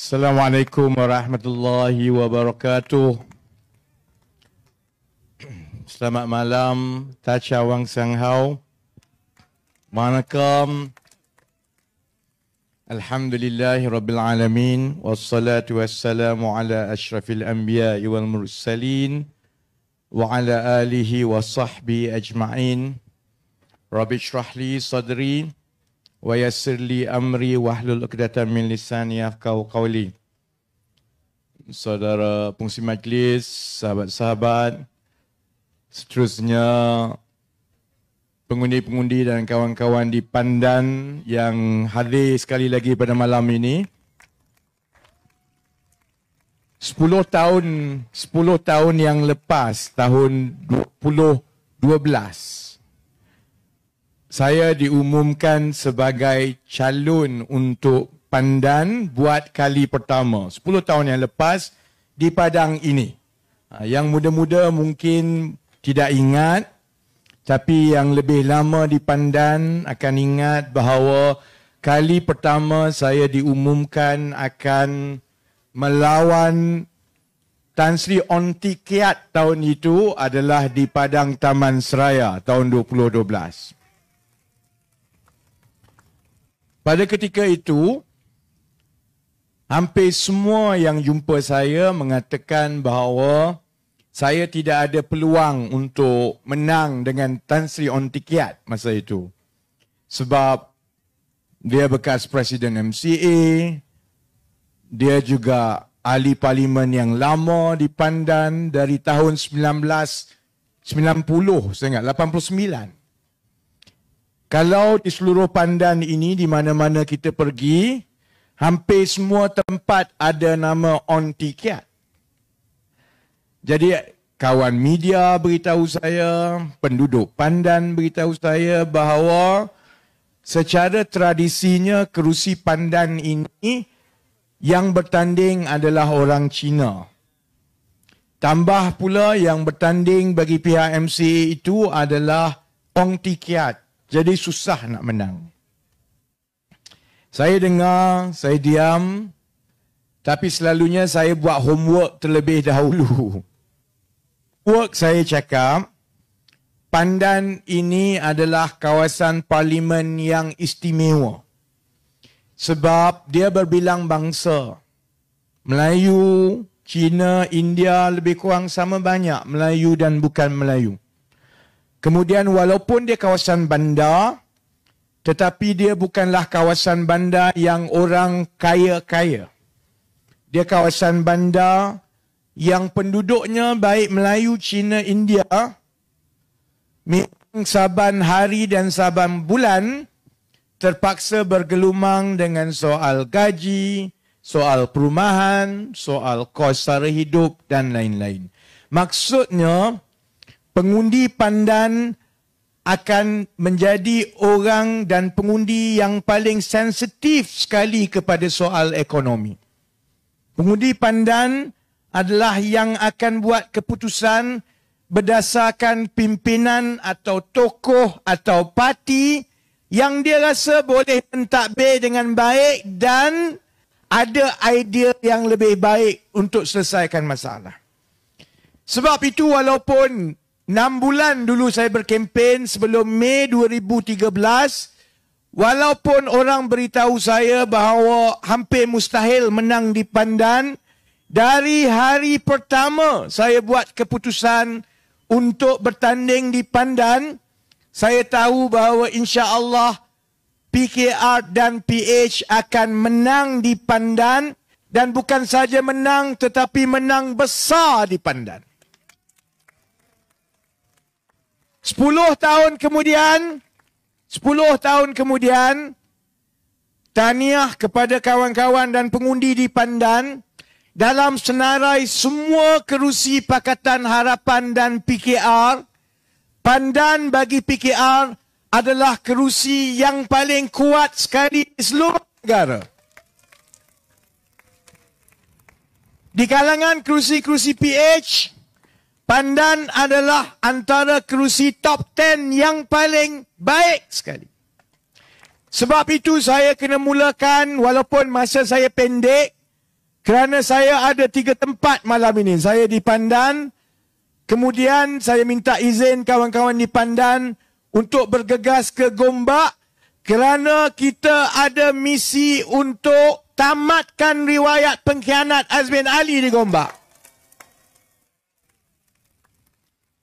Assalamualaikum warahmatullahi wabarakatuh. Selamat malam, Tacha Wang Sang Hao. Manakam. Alhamdulillahi Rabbil Alamin. Wassalatu wassalamu ala ashrafil anbiya wal mursalin. Wa ala alihi wa sahbihi ajma'in. Rabbi shrah li sadri. Wa yassir li amri wahlul 'uqdatam min lisani yafqahu qawli. Saudara pengurus majlis, sahabat-sahabat, seterusnya pengundi-pengundi dan kawan-kawan di Pandan yang hadir sekali lagi pada malam ini. 10 tahun yang lepas, tahun 2012, saya diumumkan sebagai calon untuk Pandan buat kali pertama. 10 tahun yang lepas di Padang ini. Yang muda-muda mungkin tidak ingat, tapi yang lebih lama di Pandan akan ingat bahawa kali pertama saya diumumkan akan melawan Tan Sri Onti Kiat tahun itu adalah di Padang Taman Seraya tahun 2012. Pada ketika itu, hampir semua yang jumpa saya mengatakan bahawa saya tidak ada peluang untuk menang dengan Tan Sri Onti Kiat masa itu. Sebab dia bekas Presiden MCA, dia juga ahli parlimen yang lama di Pandan dari tahun 1990, saya ingat, 89. Kalau di seluruh Pandan ini, di mana-mana kita pergi, hampir semua tempat ada nama Onti Kiat. Jadi kawan media beritahu saya, penduduk Pandan beritahu saya bahawa secara tradisinya kerusi Pandan ini yang bertanding adalah orang Cina. Tambah pula yang bertanding bagi pihak MCA itu adalah Onti Kiat. Jadi susah nak menang. Saya dengar, saya diam, tapi selalunya saya buat homework terlebih dahulu. Work saya cakap, Pandan ini adalah kawasan parlimen yang istimewa. Sebab dia berbilang bangsa. Melayu, Cina, India lebih kurang sama banyak Melayu dan bukan Melayu. Kemudian walaupun dia kawasan bandar, tetapi dia bukanlah kawasan bandar yang orang kaya-kaya. Dia kawasan bandar yang penduduknya baik Melayu, Cina, India, memang saban hari dan saban bulan terpaksa bergelumang dengan soal gaji, soal perumahan, soal kos sara hidup dan lain-lain. Maksudnya, pengundi Pandan akan menjadi orang dan pengundi yang paling sensitif sekali kepada soal ekonomi. Pengundi Pandan adalah yang akan buat keputusan berdasarkan pimpinan atau tokoh atau parti yang dia rasa boleh mentadbir dengan baik dan ada idea yang lebih baik untuk selesaikan masalah. Sebab itu walaupun 6 bulan dulu saya berkempen sebelum Mei 2013. Walaupun orang beritahu saya bahawa hampir mustahil menang di Pandan, dari hari pertama saya buat keputusan untuk bertanding di Pandan, saya tahu bahawa insya-Allah PKR dan PH akan menang di Pandan dan bukan saja menang tetapi menang besar di Pandan. 10 tahun kemudian, tahniah kepada kawan-kawan dan pengundi di Pandan dalam senarai semua kerusi Pakatan Harapan dan PKR. Pandan bagi PKR adalah kerusi yang paling kuat sekali di seluruh negara. Di kalangan kerusi-kerusi PH, Pandan adalah antara kerusi top 10 yang paling baik sekali. Sebab itu saya kena mulakan, walaupun masa saya pendek, Kerana saya ada 3 tempat malam ini. Saya di Pandan. Kemudian saya minta izin kawan-kawan di Pandan untuk bergegas ke Gombak. Kerana kita ada misi untuk tamatkan riwayat pengkhianat Azmin Ali di Gombak.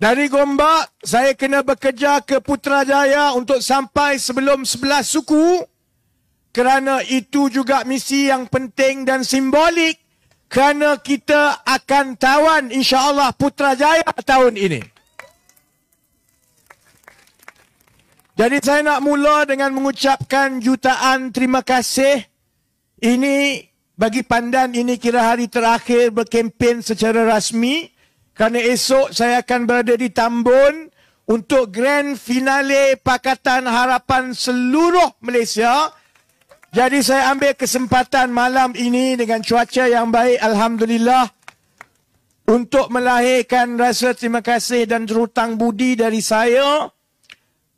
Dari Gombak, saya kena bekerja ke Putrajaya untuk sampai sebelum 11 suku. Kerana itu juga misi yang penting dan simbolik. Kerana kita akan tawan insya-Allah Putrajaya tahun ini. Jadi saya nak mula dengan mengucapkan jutaan terima kasih. Ini bagi Pandan ini kira hari terakhir berkempen secara rasmi. Kerana esok saya akan berada di Tambun untuk grand finale Pakatan Harapan seluruh Malaysia. Jadi saya ambil kesempatan malam ini dengan cuaca yang baik, Alhamdulillah, untuk melahirkan rasa terima kasih dan terhutang budi dari saya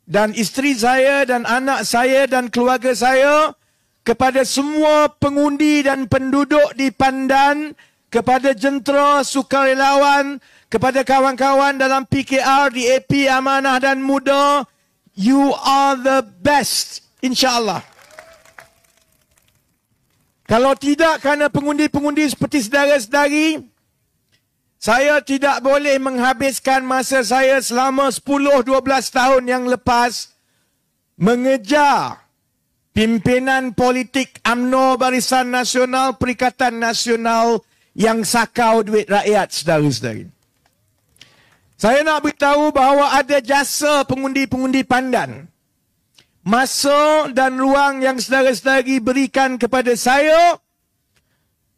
dan isteri saya dan anak saya dan keluarga saya kepada semua pengundi dan penduduk di Pandan, kepada jentera, sukarelawan, kepada kawan-kawan dalam PKR, DAP, Amanah dan Muda. You are the best, insya-Allah. Kalau tidak kerana pengundi-pengundi seperti saudara-saudari, saya tidak boleh menghabiskan masa saya selama 10-12 tahun yang lepas mengejar pimpinan politik UMNO, Barisan Nasional, Perikatan Nasional yang sakau duit rakyat, saudara-saudari. Saya nak beritahu bahawa ada jasa pengundi-pengundi Pandan. Masa dan ruang yang saudara-saudari berikan kepada saya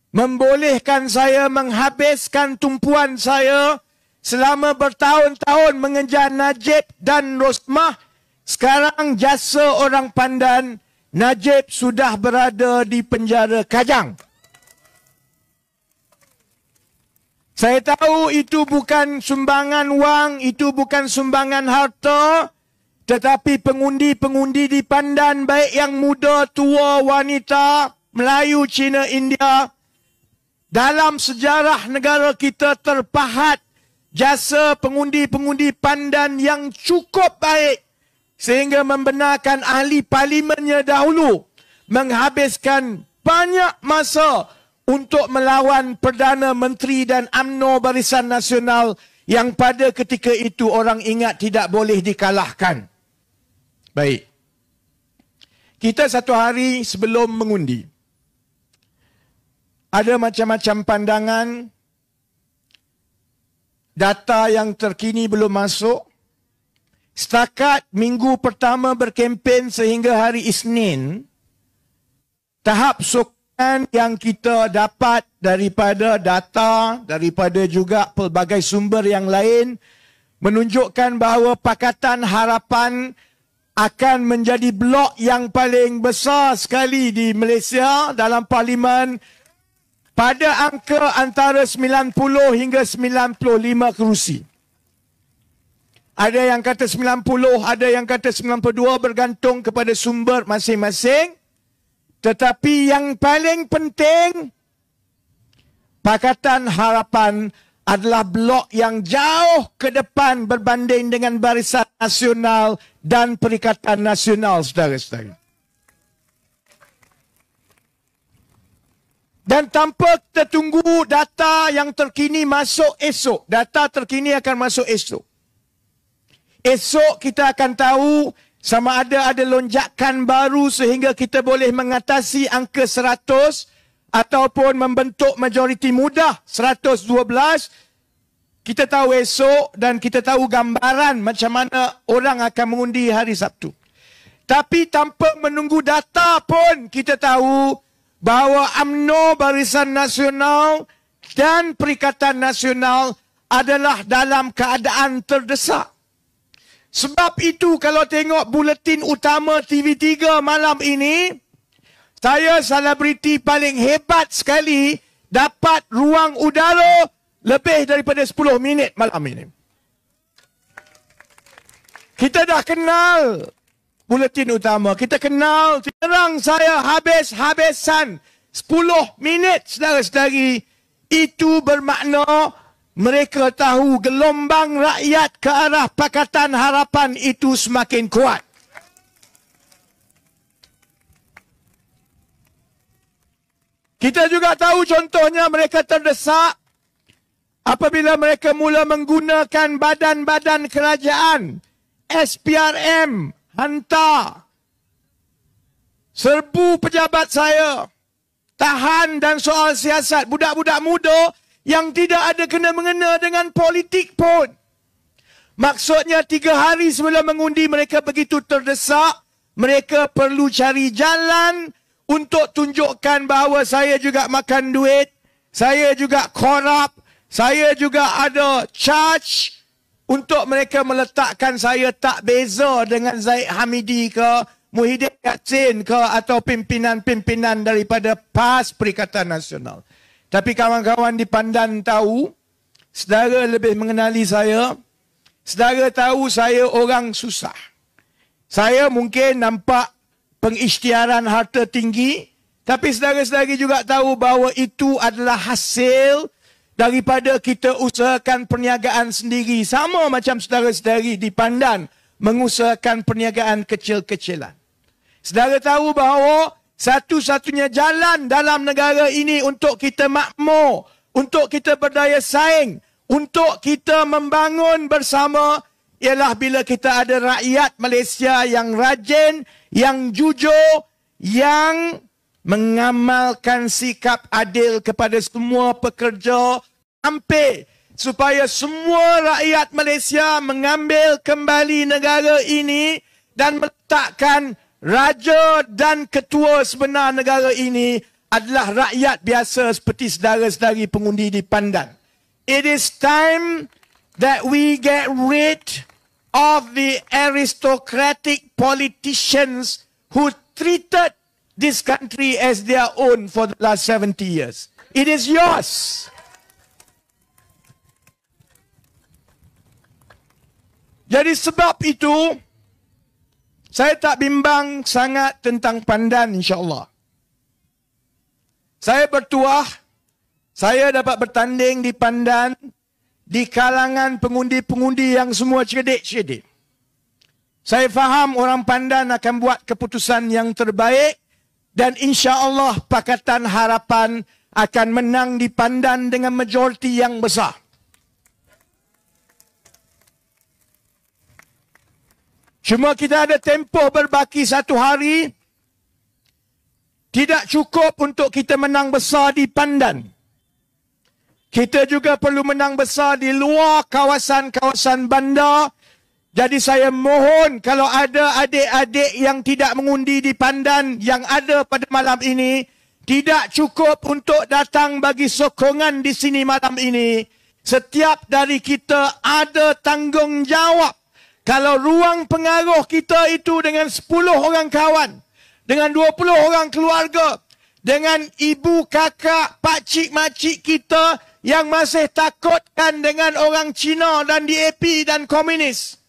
membolehkan saya menghabiskan tumpuan saya selama bertahun-tahun mengejar Najib dan Rosmah. Sekarang jasa orang Pandan, Najib sudah berada di penjara Kajang. Saya tahu itu bukan sumbangan wang, itu bukan sumbangan harta. Tetapi pengundi-pengundi di Pandan, baik yang muda, tua, wanita, Melayu, Cina, India, dalam sejarah negara kita terpahat jasa pengundi-pengundi Pandan yang cukup baik sehingga membenarkan ahli parlimennya dahulu menghabiskan banyak masa untuk melawan Perdana Menteri dan UMNO Barisan Nasional yang pada ketika itu orang ingat tidak boleh dikalahkan. Baik. Kita satu hari sebelum mengundi, ada macam-macam pandangan, data yang terkini belum masuk. Setakat minggu pertama berkempen sehingga hari Isnin, tahap sokongan yang kita dapat daripada data, daripada juga pelbagai sumber yang lain, menunjukkan bahawa Pakatan Harapan akan menjadi blok yang paling besar sekali di Malaysia dalam parlimen pada angka antara 90 hingga 95 kerusi. Ada yang kata 90, ada yang kata 92 bergantung kepada sumber masing-masing. Tetapi yang paling penting, Pakatan Harapan adalah blok yang jauh ke depan berbanding dengan Barisan Nasional dan Perikatan Nasional, saudara-saudari. Dan tanpa kita tunggu data yang terkini masuk esok. Data terkini akan masuk esok. Esok kita akan tahu sama ada lonjakan baru sehingga kita boleh mengatasi angka 100 ataupun membentuk majoriti mudah 112. Kita tahu esok dan kita tahu gambaran macam mana orang akan mengundi hari Sabtu. Tapi tanpa menunggu data pun kita tahu bahawa UMNO, Barisan Nasional dan Perikatan Nasional adalah dalam keadaan terdesak. Sebab itu kalau tengok buletin utama TV3 malam ini, saya selebriti paling hebat sekali dapat ruang udara lebih daripada 10 minit malam ini. Kita dah kenal buletin utama. Kita kenal terang saya habis-habisan 10 minit, saudara-saudari. Itu bermakna mereka tahu gelombang rakyat ke arah Pakatan Harapan itu semakin kuat. Kita juga tahu contohnya mereka terdesak apabila mereka mula menggunakan badan-badan kerajaan. SPRM hantar serbu pejabat saya, tahan dan soal siasat. Budak-budak muda yang tidak ada kena-mengena dengan politik pun. Maksudnya 3 hari sebelum mengundi mereka begitu terdesak. Mereka perlu cari jalan untuk tunjukkan bahawa saya juga makan duit, saya juga korup, saya juga ada charge untuk mereka meletakkan saya tak beza dengan Zaid Hamidi ke Muhyiddin Yassin ke atau pimpinan-pimpinan daripada PAS Perikatan Nasional. Tapi kawan-kawan di Pandan tahu, saudara lebih mengenali saya, saudara tahu saya orang susah. Saya mungkin nampak pengisytiharan harta tinggi, tapi saudara-saudari juga tahu bahawa itu adalah hasil daripada kita usahakan perniagaan sendiri. Sama macam saudara-saudari di Pandan mengusahakan perniagaan kecil-kecilan. Saudara tahu bahawa satu-satunya jalan dalam negara ini untuk kita makmur, untuk kita berdaya saing, untuk kita membangun bersama ialah bila kita ada rakyat Malaysia yang rajin, yang jujur, yang mengamalkan sikap adil kepada semua pekerja, sampai supaya semua rakyat Malaysia mengambil kembali negara ini dan meletakkan raja dan ketua sebenar negara ini adalah rakyat biasa seperti saudara-saudari pengundi di Pandan. It is time that we get rid of the aristocratic politicians who treated this country as their own for the last 70 years. It is yours. Jadi sebab itu, saya tak bimbang sangat tentang Pandan insya-Allah. Saya bertuah, saya dapat bertanding di Pandan, di kalangan pengundi-pengundi yang semua cerdik-cerdik. Saya faham orang Pandan akan buat keputusan yang terbaik dan insya-Allah Pakatan Harapan akan menang di Pandan dengan majoriti yang besar. Cuma kita ada tempoh berbaki 1 hari. Tidak cukup untuk kita menang besar di Pandan. Kita juga perlu menang besar di luar kawasan-kawasan bandar. Jadi saya mohon kalau ada adik-adik yang tidak mengundi di Pandan yang ada pada malam ini, tidak cukup untuk datang bagi sokongan di sini malam ini. Setiap dari kita ada tanggungjawab. Kalau ruang pengaruh kita itu dengan 10 orang kawan, dengan 20 orang keluarga, dengan ibu, kakak, pakcik, makcik kita yang masih takutkan dengan orang Cina dan DAP dan komunis.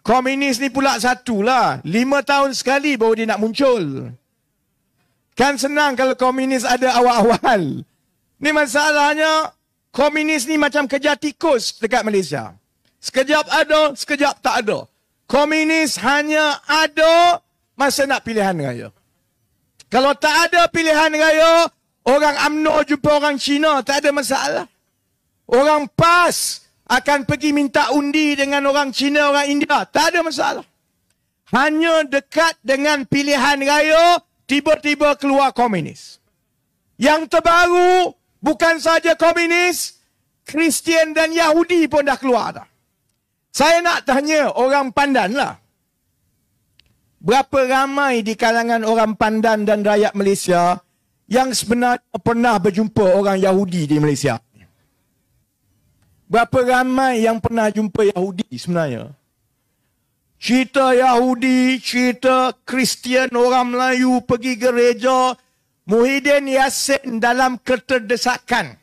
Komunis ni pula satulah. 5 tahun sekali baru dia nak muncul. Kan senang kalau komunis ada awal-awal. Ni masalahnya, komunis ni macam kejar tikus dekat Malaysia. Sekejap ada, sekejap tak ada. Komunis hanya ada masa nak pilihan raya. Kalau tak ada pilihan raya, orang UMNO jumpa orang Cina, tak ada masalah. Orang PAS akan pergi minta undi dengan orang Cina, orang India, tak ada masalah. Hanya dekat dengan pilihan raya, tiba-tiba keluar komunis. Yang terbaru, bukan saja komunis, Kristian dan Yahudi pun dah keluar dah. Saya nak tanya orang Pandan lah. Berapa ramai di kalangan orang Pandan dan rakyat Malaysia yang sebenarnya pernah berjumpa orang Yahudi di Malaysia? Berapa ramai yang pernah jumpa Yahudi sebenarnya? Cerita Yahudi, cerita Kristian, orang Melayu pergi gereja, Muhyiddin Yassin dalam keterdesakan.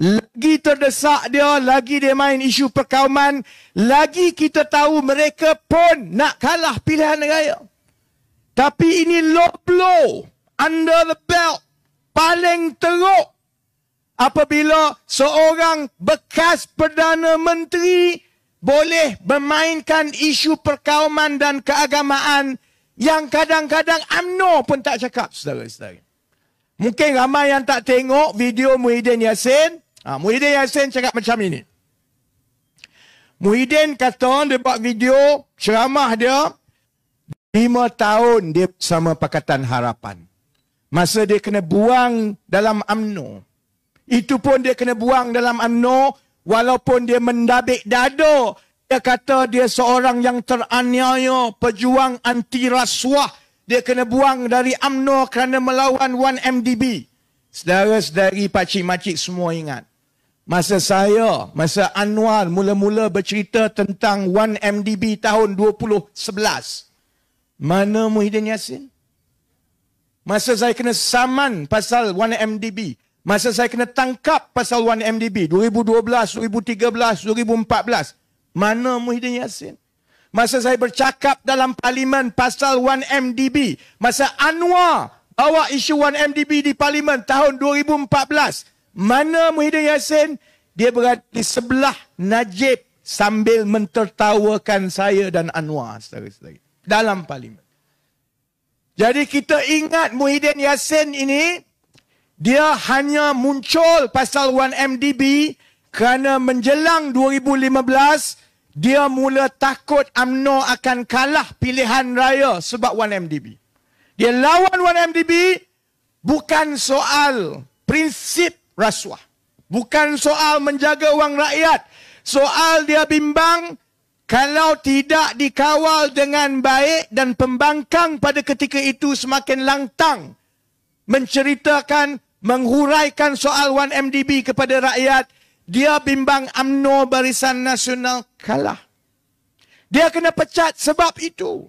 Lagi terdesak dia, lagi dia main isu perkauman, lagi kita tahu mereka pun nak kalah pilihan raya. Tapi ini low blow, under the belt. paling teruk apabila seorang bekas Perdana Menteri boleh memainkan isu perkauman dan keagamaan yang kadang-kadang UMNO pun tak cakap, saudara-saudara. Mungkin ramai yang tak tengok video Muhyiddin Yassin. Muhyiddin Yassin cakap macam ini. Muhyiddin kata, dia buat video ceramah dia, 5 tahun dia bersama Pakatan Harapan. Masa dia kena buang dalam UMNO. Itu pun dia kena buang dalam UMNO walaupun dia mendabik dada. Dia kata dia seorang yang teraniaya, pejuang anti rasuah. Dia kena buang dari UMNO kerana melawan 1MDB. Saudara-saudari, pakcik-makcik semua ingat. Masa Anwar mula-mula bercerita tentang 1MDB tahun 2011. Mana Muhyiddin Yassin? Masa saya kena saman pasal 1MDB. Masa saya kena tangkap pasal 1MDB. 2012, 2013, 2014. Mana Muhyiddin Yassin? Masa saya bercakap dalam parlimen pasal 1MDB. Masa Anwar bawa isu 1MDB di parlimen tahun 2014. Mana Muhyiddin Yassin? Dia berada di sebelah Najib sambil mentertawakan saya dan Anwar, saudara-saudara, dalam parlimen. Jadi kita ingat Muhyiddin Yassin ini, dia hanya muncul pasal 1MDB kerana menjelang 2015, dia mula takut UMNO akan kalah pilihan raya sebab 1MDB. Dia lawan 1MDB bukan soal prinsip rasuah. Bukan soal menjaga wang rakyat. Soal dia bimbang kalau tidak dikawal dengan baik dan pembangkang pada ketika itu semakin lantang menceritakan, menghuraikan soal 1MDB kepada rakyat, dia bimbang UMNO Barisan Nasional kalah. Dia kena pecat sebab itu.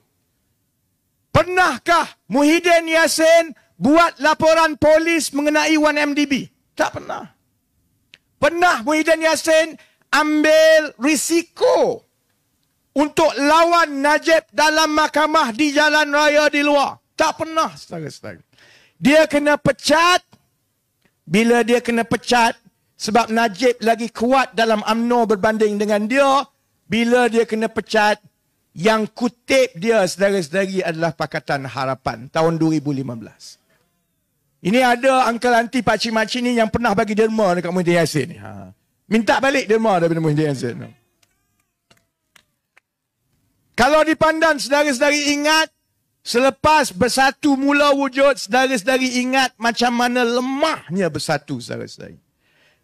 Pernahkah Muhyiddin Yassin buat laporan polis mengenai 1MDB? Tak pernah. Pernah Muhyiddin Yassin ambil risiko untuk lawan Najib dalam mahkamah di jalan raya di luar? Tak pernah, saudara-saudara. Dia kena pecat. Bila dia kena pecat, sebab Najib lagi kuat dalam UMNO berbanding dengan dia, bila dia kena pecat, yang kutip dia, saudara-saudari, adalah Pakatan Harapan tahun 2015. Ini ada uncle aunty pakcik-makcik ni yang pernah bagi derma dekat Muhyiddin Yassin ni. Minta balik derma daripada Muhyiddin Yassin. Kalau dipandang, saudara-saudari ingat, selepas Bersatu mula wujud, saudara-saudari ingat macam mana lemahnya Bersatu, saudara-saudari.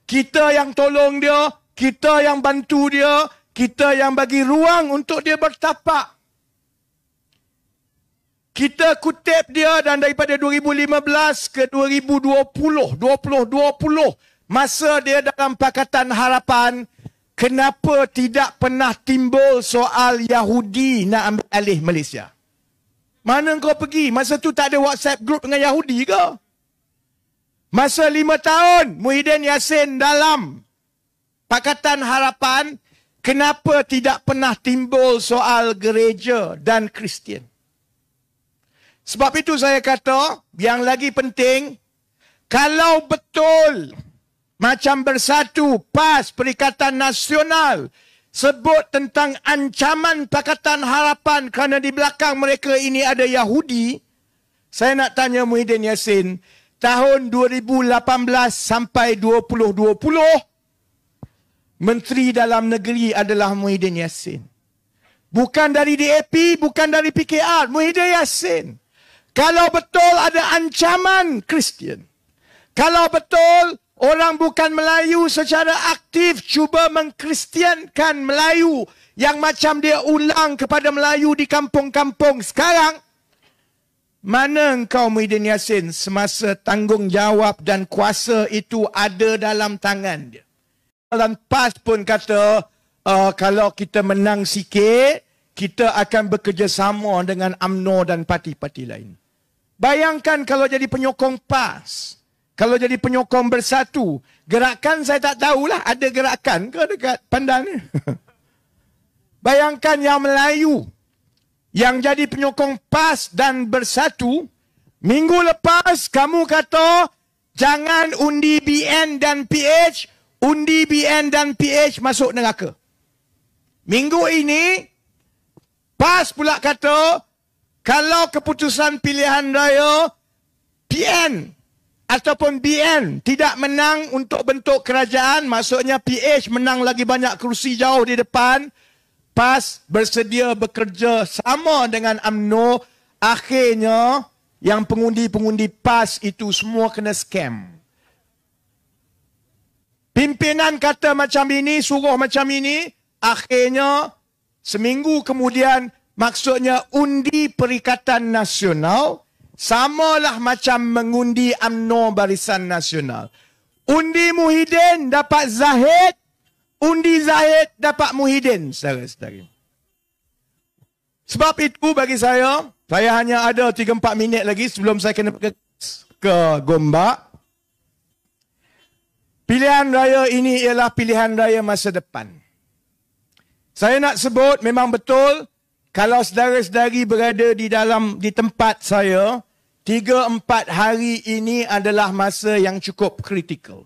Kita yang tolong dia, kita yang bantu dia, kita yang bagi ruang untuk dia bertapak. Kita kutip dia dan daripada 2015 ke 2020, masa dia dalam Pakatan Harapan, kenapa tidak pernah timbul soal Yahudi nak ambil alih Malaysia? Mana kau pergi? Masa tu tak ada WhatsApp group dengan Yahudi ke? Masa 5 tahun Muhyiddin Yassin dalam Pakatan Harapan, kenapa tidak pernah timbul soal gereja dan Kristian? Sebab itu saya kata, yang lagi penting, kalau betul macam Bersatu, PAS, Perikatan Nasional sebut tentang ancaman Pakatan Harapan kerana di belakang mereka ini ada Yahudi, saya nak tanya Muhyiddin Yassin, tahun 2018 sampai 2020, Menteri Dalam Negeri adalah Muhyiddin Yassin. Bukan dari DAP, bukan dari PKR, Muhyiddin Yassin. Kalau betul ada ancaman Kristian, kalau betul orang bukan Melayu secara aktif cuba mengkristiankan Melayu yang macam dia ulang kepada Melayu di kampung-kampung sekarang, mana engkau Muhyiddin Yassin semasa tanggungjawab dan kuasa itu ada dalam tangan dia? Dan PAS pun kata, kalau kita menang sikit, kita akan bekerjasama dengan UMNO dan parti-parti lain. Bayangkan kalau jadi penyokong PAS, kalau jadi penyokong Bersatu, gerakan saya tak tahulah ada gerakan ke dekat Pandan ni. Bayangkan yang Melayu, yang jadi penyokong PAS dan Bersatu, minggu lepas kamu kata Jangan undi BN dan PH, undi BN dan PH masuk neraka. Minggu ini, PAS pula kata, kalau keputusan pilihan raya PN ataupun BN tidak menang untuk bentuk kerajaan, maksudnya PH menang lagi banyak kerusi jauh di depan, PAS bersedia bekerja sama dengan UMNO. Akhirnya, yang pengundi-pengundi PAS itu semua kena scam. Pimpinan kata macam ini, suruh macam ini, akhirnya seminggu kemudian maksudnya undi Perikatan Nasional samalah macam mengundi UMNO Barisan Nasional. Undi Muhyiddin dapat Zahid, undi Zahid dapat Muhyiddin, saudara-saudari. Sebab itu bagi saya hanya ada 3-4 minit lagi sebelum saya kena ke Gombak. Pilihan raya ini ialah pilihan raya masa depan. Saya nak sebut memang betul, kalau saudara-saudari berada di tempat saya, 3-4 hari ini adalah masa yang cukup kritikal.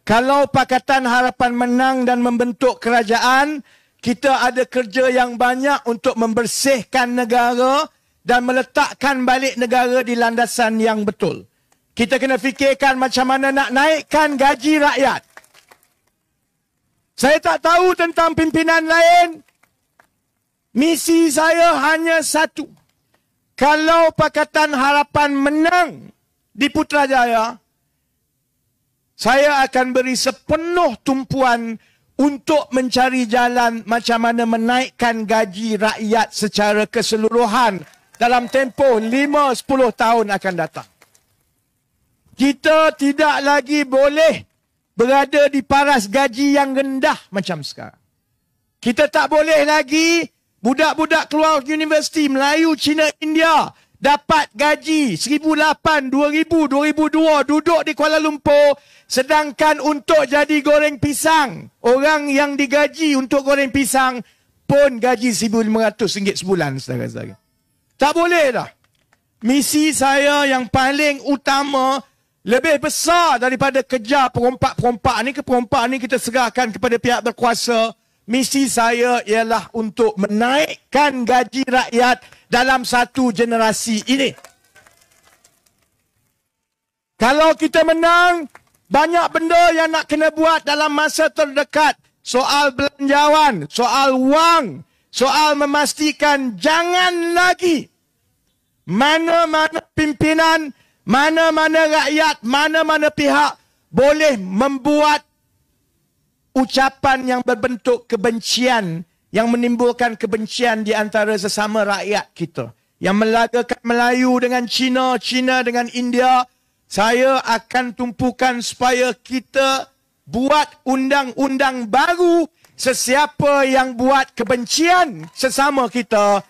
Kalau Pakatan Harapan menang dan membentuk kerajaan, kita ada kerja yang banyak untuk membersihkan negara dan meletakkan balik negara di landasan yang betul. Kita kena fikirkan macam mana nak naikkan gaji rakyat. Saya tak tahu tentang pimpinan lain. Misi saya hanya satu. Kalau Pakatan Harapan menang di Putrajaya, saya akan beri sepenuh tumpuan untuk mencari jalan macam mana menaikkan gaji rakyat secara keseluruhan dalam tempoh 5-10 tahun akan datang. Kita tidak lagi boleh berada di paras gaji yang rendah macam sekarang. Kita tak boleh lagi budak-budak keluar universiti Melayu, Cina, India dapat gaji 1,800, 2,000, 2,200 duduk di Kuala Lumpur, sedangkan untuk jadi goreng pisang, orang yang digaji untuk goreng pisang pun gaji RM1,500 sebulan, saudara-saudara. Tak boleh dah. Misi saya yang paling utama lebih besar daripada kejar perompak-perompak ni. Perompak ni kita serahkan kepada pihak berkuasa. Misi saya ialah untuk menaikkan gaji rakyat dalam satu generasi ini. Kalau kita menang, banyak benda yang nak kena buat dalam masa terdekat. Soal belanjawan, soal wang, soal memastikan jangan lagi mana-mana pimpinan, mana-mana rakyat, mana-mana pihak boleh membuat ucapan yang berbentuk kebencian, yang menimbulkan kebencian di antara sesama rakyat kita. Yang melagakan Melayu dengan Cina, Cina dengan India. Saya akan tumpukan supaya kita buat undang-undang baru. Sesiapa yang buat kebencian sesama kita,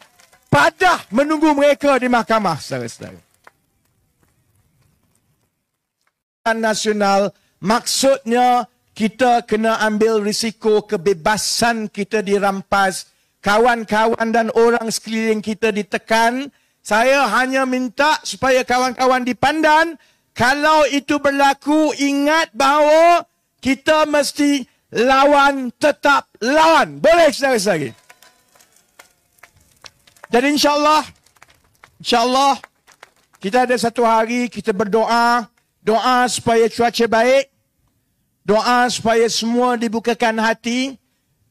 padah menunggu mereka di mahkamah, saudara-saudara. Nasional, maksudnya kita kena ambil risiko kebebasan kita dirampas, kawan-kawan dan orang sekeliling kita ditekan. Saya hanya minta supaya kawan-kawan di Pandan, kalau itu berlaku, ingat bahawa kita mesti lawan, tetap lawan. Boleh, saudara-saudari? Jadi insyaAllah, kita ada satu hari, kita berdoa, doa supaya cuaca baik, doa supaya semua dibukakan hati,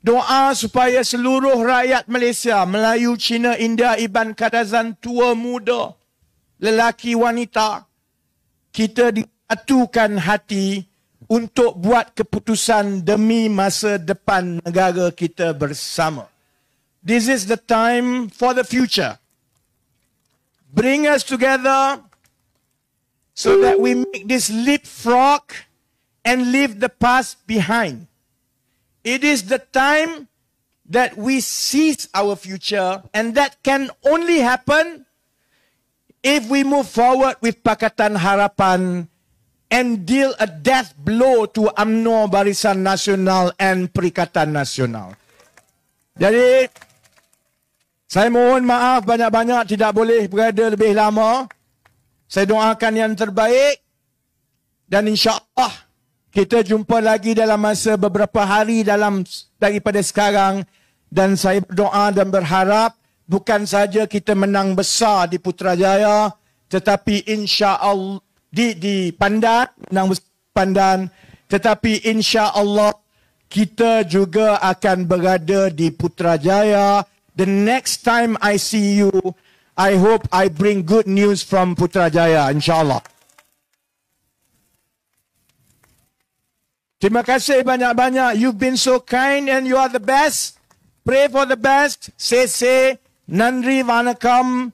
doa supaya seluruh rakyat Malaysia, Melayu, Cina, India, Iban, Kadazan, tua, muda, lelaki, wanita, kita disatukan hati untuk buat keputusan demi masa depan negara kita bersama. This is the time for the future. Bring us together so that we make this leapfrog and leave the past behind. It is the time that we seize our future, and that can only happen if we move forward with Pakatan Harapan and deal a death blow to UMNO Barisan Nasional and Perikatan Nasional. Jadi, saya mohon maaf banyak-banyak, tidak boleh berada lebih lama. Saya doakan yang terbaik. Dan insya-Allah kita jumpa lagi dalam masa beberapa hari daripada sekarang. Dan saya berdoa dan berharap bukan saja kita menang besar di Putrajaya, tetapi insya-Allah di Pandan, menang besar Pandan, tetapi insya-Allah kita juga akan berada di Putrajaya. The next time I see you, I hope I bring good news from Putrajaya, insya-Allah. Terima kasih banyak-banyak. You've been so kind and you are the best. Pray for the best. Say, Nandri Vanakam.